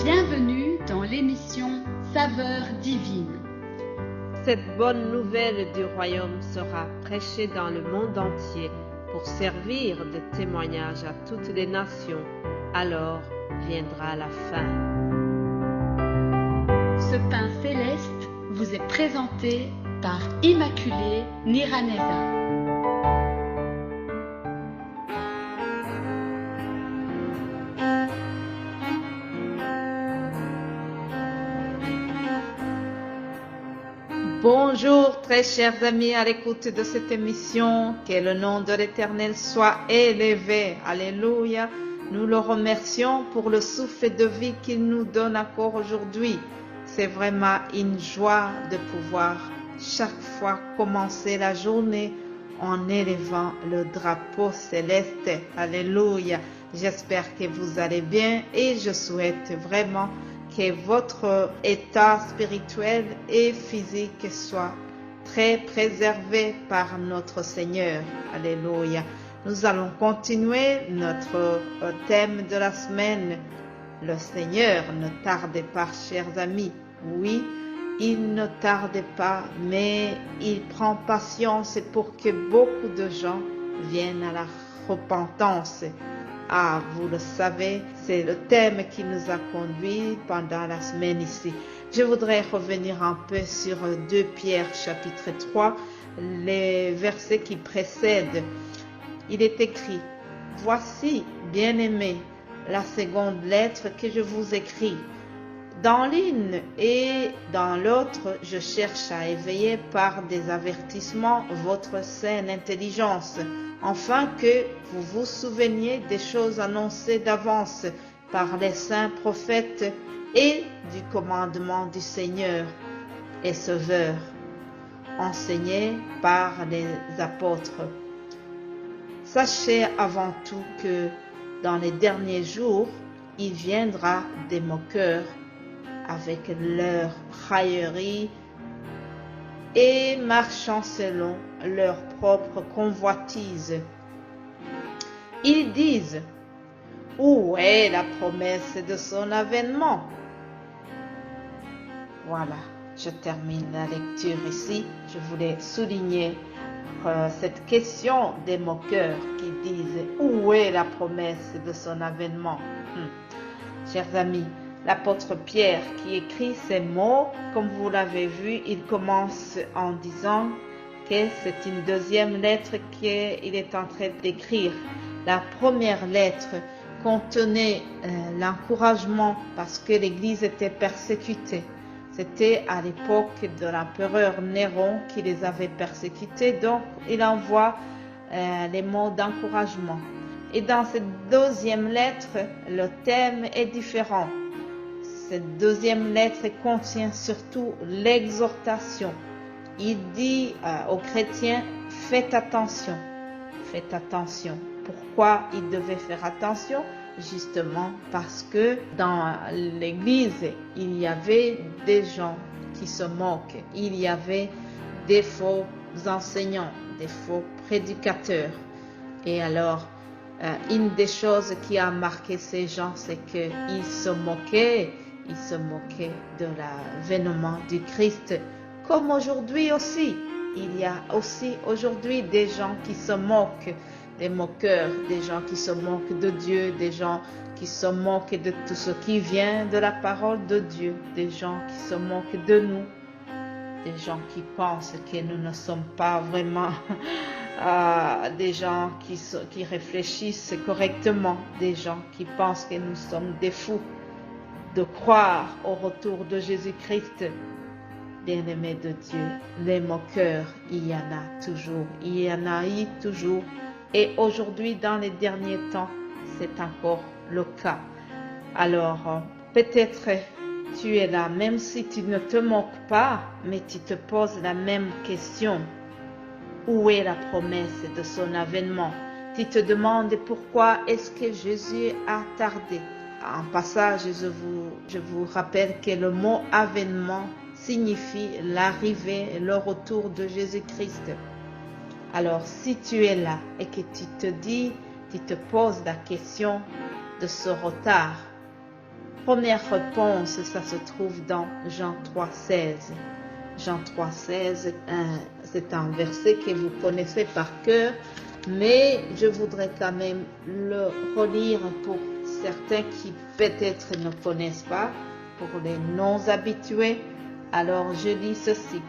Bienvenue dans l'émission Saveurs divines. Cette bonne nouvelle du royaume sera prêchée dans le monde entier pour servir de témoignage à toutes les nations. Alors viendra la fin. Ce pain céleste vous est présenté par Immaculée Niraneza. Bonjour très chers amis à l'écoute de cette émission, que le nom de l'Éternel soit élevé. Alléluia. Nous le remercions pour le souffle de vie qu'il nous donne encore aujourd'hui. C'est vraiment une joie de pouvoir chaque fois commencer la journée en élevant le drapeau céleste. Alléluia. J'espère que vous allez bien et je souhaite vraiment que votre état spirituel et physique soit très préservé par notre Seigneur. Alléluia. Nous allons continuer notre thème de la semaine. Le Seigneur ne tarde pas, chers amis. Oui, il ne tarde pas, mais il prend patience pour que beaucoup de gens viennent à la repentance. Ah, vous le savez, c'est le thème qui nous a conduits pendant la semaine ici. Je voudrais revenir un peu sur 2 Pierre chapitre 3, les versets qui précèdent. Il est écrit: « Voici, bien-aimés, la seconde lettre que je vous écris. Dans l'une et dans l'autre, je cherche à éveiller par des avertissements votre saine intelligence, afin que vous vous souveniez des choses annoncées d'avance par les saints prophètes et du commandement du Seigneur et Sauveur, enseigné par les apôtres. Sachez avant tout que dans les derniers jours, il viendra des moqueurs avec leur raillerie et marchant selon leur propre convoitise. Ils disent: où est la promesse de son avènement? » Voilà, je termine la lecture ici. Je voulais souligner cette question des moqueurs qui disent: où est la promesse de son avènement? Chers amis, l'apôtre Pierre qui écrit ces mots, comme vous l'avez vu, il commence en disant que c'est une deuxième lettre qu'il est en train d'écrire. La première lettre contenait l'encouragement parce que l'Église était persécutée. C'était à l'époque de l'empereur Néron qui les avait persécutés, donc il envoie les mots d'encouragement. Et dans cette deuxième lettre, le thème est différent. Cette deuxième lettre contient surtout l'exhortation. Il dit aux chrétiens: faites attention, faites attention. Pourquoi il devait faire attention? Justement parce que dans l'église, il y avait des gens qui se moquent. Il y avait des faux enseignants, des faux prédicateurs. Et alors, une des choses qui a marqué ces gens, c'est qu'ils se moquaient. Ils se moquaient de l'avènement du Christ. Comme aujourd'hui aussi, il y a aussi aujourd'hui des gens qui se moquent, des moqueurs, des gens qui se moquent de Dieu, des gens qui se moquent de tout ce qui vient de la parole de Dieu, des gens qui se moquent de nous, des gens qui pensent que nous ne sommes pas vraiment des gens qui réfléchissent correctement, des gens qui pensent que nous sommes des fous. De croire au retour de Jésus-Christ. Bien-aimés de Dieu, les moqueurs, il y en a toujours, il y en a eu toujours, et aujourd'hui, dans les derniers temps, c'est encore le cas. Alors, peut-être tu es là, même si tu ne te moques pas, mais tu te poses la même question. Où est la promesse de son avènement? Tu te demandes pourquoi est-ce que Jésus a tardé. En passage, je vous rappelle que le mot avènement signifie l'arrivée, le retour de Jésus-Christ. Alors, si tu es là et que tu te poses la question de ce retard, première réponse, ça se trouve dans Jean 3,16. Jean 3,16, c'est un verset que vous connaissez par cœur, mais je voudrais quand même le relire pour certains qui peut-être ne connaissent pas, pour les non-habitués. Alors je lis ceci.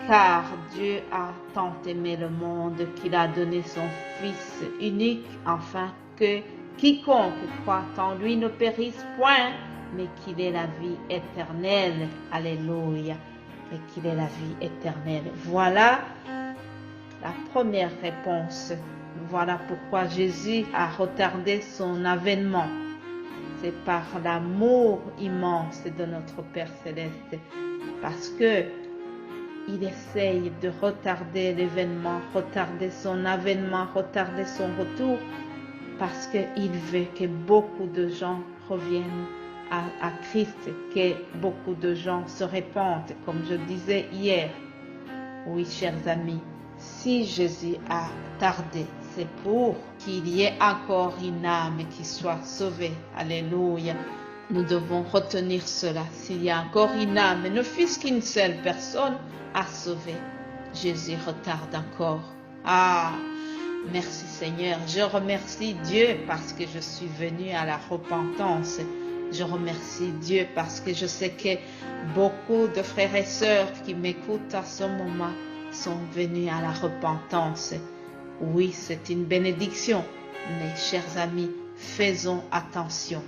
Car Dieu a tant aimé le monde qu'il a donné son Fils unique, afin que quiconque croit en lui ne périsse point, mais qu'il ait la vie éternelle. Alléluia. Et qu'il ait la vie éternelle. Voilà la première réponse. Voilà pourquoi Jésus a retardé son avènement. C'est par l'amour immense de notre Père Céleste. Parce que il essaye de retarder l'événement, retarder son avènement, retarder son retour, parce qu'il veut que beaucoup de gens reviennent à Christ, que beaucoup de gens se répandent, comme je disais hier. Oui, chers amis, si Jésus a tardé, c'est pour qu'il y ait encore une âme qui soit sauvée. Alléluia. Nous devons retenir cela. S'il y a encore une âme, ne fût-ce qu'une seule personne à sauver, Jésus retarde encore. Ah, merci Seigneur. Je remercie Dieu parce que je suis venu à la repentance. Je remercie Dieu parce que je sais que beaucoup de frères et sœurs qui m'écoutent à ce moment sont venus à la repentance. Oui, c'est une bénédiction, mais chers amis, faisons attention.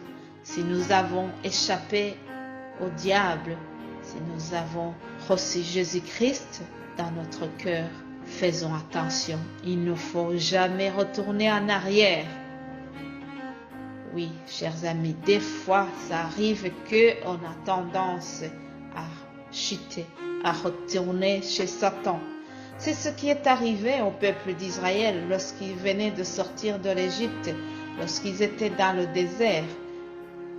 Si nous avons échappé au diable, si nous avons reçu Jésus-Christ dans notre cœur, faisons attention. Il ne faut jamais retourner en arrière. Oui, chers amis, des fois, ça arrive qu'on a tendance à chuter, à retourner chez Satan. C'est ce qui est arrivé au peuple d'Israël lorsqu'ils venaient de sortir de l'Égypte, lorsqu'ils étaient dans le désert.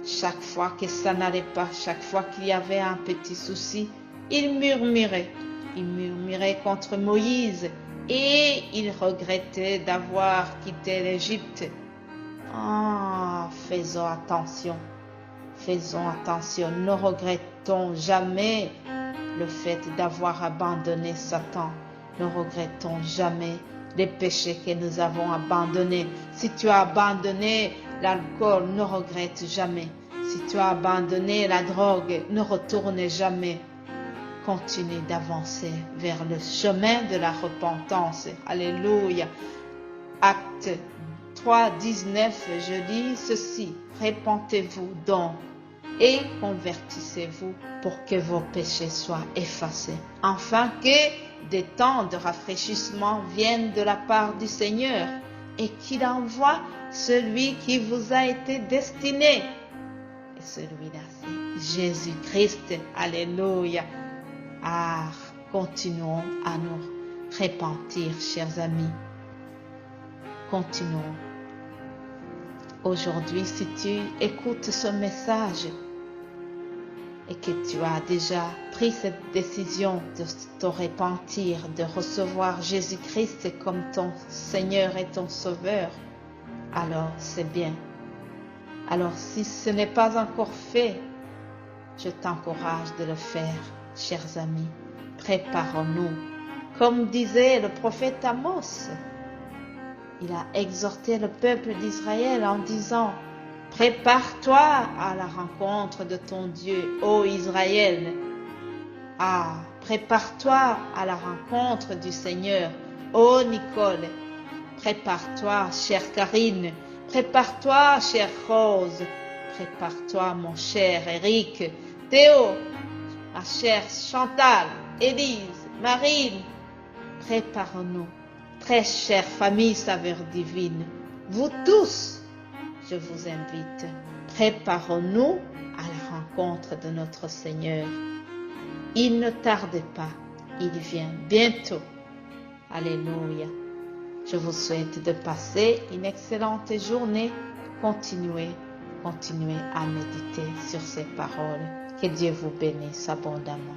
Chaque fois que ça n'allait pas, chaque fois qu'il y avait un petit souci, ils murmuraient. Ils murmuraient contre Moïse et ils regrettaient d'avoir quitté l'Égypte. Ah, faisons attention. Faisons attention. Ne regrettons jamais le fait d'avoir abandonné Satan. Ne regrettons jamais les péchés que nous avons abandonnés. Si tu as abandonné l'alcool, ne regrette jamais. Si tu as abandonné la drogue, ne retourne jamais. Continue d'avancer vers le chemin de la repentance. Alléluia. Acte 3, 19, je dis ceci. Repentez-vous donc et convertissez-vous pour que vos péchés soient effacés, afin que des temps de rafraîchissement viennent de la part du Seigneur et qu'il envoie celui qui vous a été destiné. Et celui-là, c'est Jésus-Christ. Alléluia. Ah, continuons à nous repentir, chers amis. Continuons. Aujourd'hui, si tu écoutes ce message et que tu as déjà pris cette décision de te repentir, de recevoir Jésus-Christ comme ton Seigneur et ton Sauveur, alors c'est bien. Alors si ce n'est pas encore fait, je t'encourage de le faire, chers amis. Préparons-nous. Comme disait le prophète Amos, il a exhorté le peuple d'Israël en disant: prépare-toi à la rencontre de ton Dieu, ô Israël. Ah, prépare-toi à la rencontre du Seigneur, ô Nicole. Prépare-toi, chère Karine. Prépare-toi, chère Rose. Prépare-toi, mon cher Eric, Théo, ma chère Chantal, Élise, Marine. Préparons-nous, très chère famille Saveur Divine. Vous tous, je vous invite, préparons-nous à la rencontre de notre Seigneur. Il ne tarde pas, il vient bientôt. Alléluia. Je vous souhaite de passer une excellente journée. Continuez à méditer sur ces paroles. Que Dieu vous bénisse abondamment.